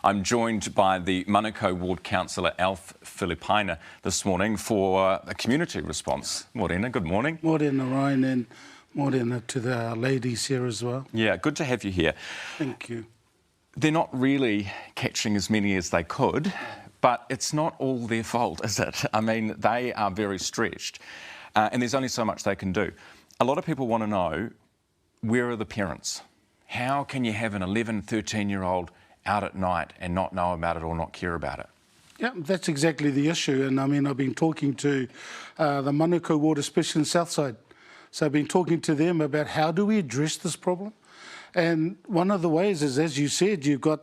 I'm joined by the Manukau Ward Councillor Alf Filipina this morning for a community response. Morena, good morning. Morena, Ryan, and morena to the ladies here as well. Yeah, good to have you here. Thank you. They're not really catching as many as they could, but it's not all their fault, is it? I mean, they are very stretched, and there's only so much they can do. A lot of people want to know, where are the parents? How can you have an 11, 13-year-old out at night and not know about it or not care about it? Yeah, that's exactly the issue. And I mean, I've been talking to the Manukau Ward, especially in Southside. So I've been talking to them about how do we address this problem. And one of the ways is, as you said, you've got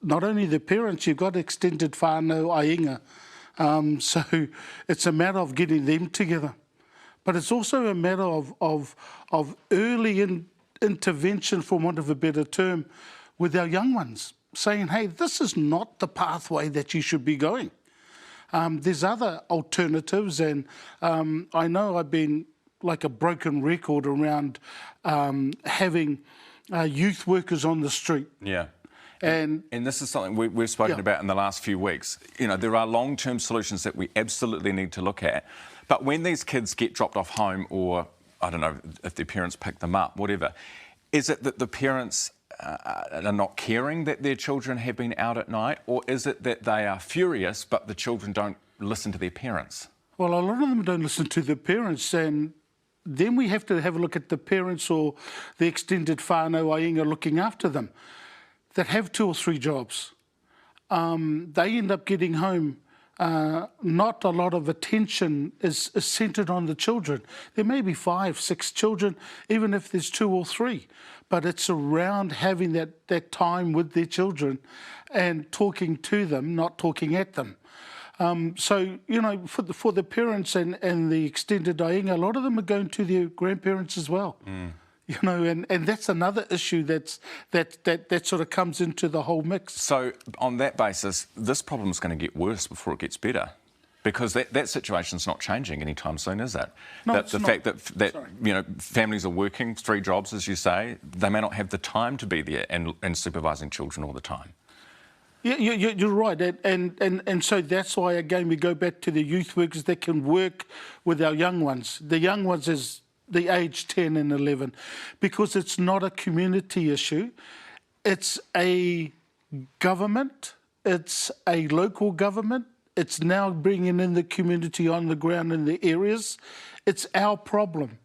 not only the parents, you've got extended whānau ainga. So it's a matter of getting them together. But it's also a matter of early intervention, for want of a better term, with our young ones, saying, hey, this is not the pathway that you should be going. There's other alternatives, and I know I've been like a broken record around having youth workers on the street. Yeah. And this is something we've spoken about in the last few weeks. You know, there are long-term solutions that we absolutely need to look at. But when these kids get dropped off home, or I don't know if their parents pick them up, whatever, is it that the parents are not caring that their children have been out at night, or is it that they are furious but the children don't listen to their parents? Well, a lot of them don't listen to the parents, and then we have to have a look at the parents or the extended whānau ainga looking after them that have 2 or 3 jobs. They end up getting home. Not a lot of attention is centred on the children. There may be 5, 6 children, even if there's 2 or 3, but it's around having that time with their children and talking to them, not talking at them. So, you know, for the parents and the extended ainga, a lot of them are going to their grandparents as well. You know, and that's another issue that sort of comes into the whole mix. So on that basis, this problem is going to get worse before it gets better, because that situation's not changing anytime soon, is it? No, that the fact that you know, families are working 3 jobs, as you say, they may not have the time to be there and supervising children all the time. Yeah, you're right, and so that's why again we go back to the youth workers that can work with our young ones. The young ones is the age 10 and 11, because it's not a community issue. It's a government, it's a local government, it's now bringing in the community on the ground in the areas. It's our problem.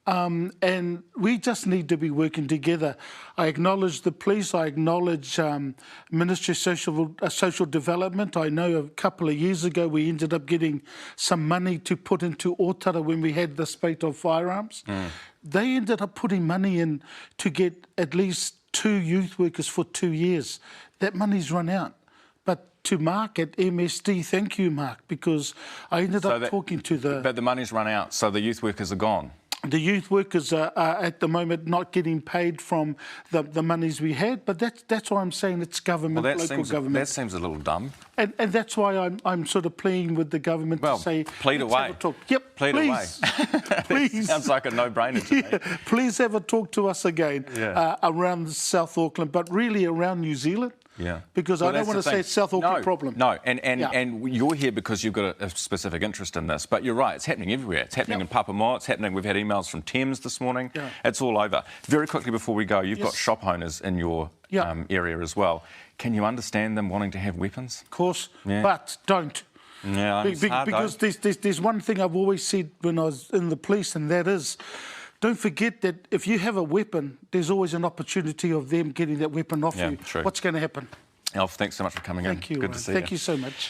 And we just need to be working together. I acknowledge the police, I acknowledge Ministry of Social Development. I know a couple of years ago we ended up getting some money to put into Otara when we had the spate of firearms. They ended up putting money in to get at least 2 youth workers for 2 years. That money's run out. But to Mark at MSD, thank you, Mark, because I ended up talking to the... But the money's run out, so the youth workers are gone. The youth workers are at the moment not getting paid from the monies we had, but that's why I'm saying it's government, local government. That seems a little dumb. And that's why I'm sort of pleading with the government to say... plead away. Yep, plead please. away. Please. Sounds like a no-brainer to me. Please have a talk to us again around South Auckland, but really around New Zealand. Yeah. Because I don't want to say it's South Auckland problem. No, and you're here because you've got a specific interest in this, but you're right, it's happening everywhere. It's happening in Papamoa, it's happening, we've had emails from Thames this morning, it's all over. Very quickly before we go, you've got shop owners in your area as well. Can you understand them wanting to have weapons? Of course, but don't. Yeah, it's hard, because there's one thing I've always said when I was in the police, and that is, don't forget that if you have a weapon, there's always an opportunity of them getting that weapon off you. True. What's going to happen? Alf, thanks so much for coming in. Thank you. Good to see you. Thank you so much.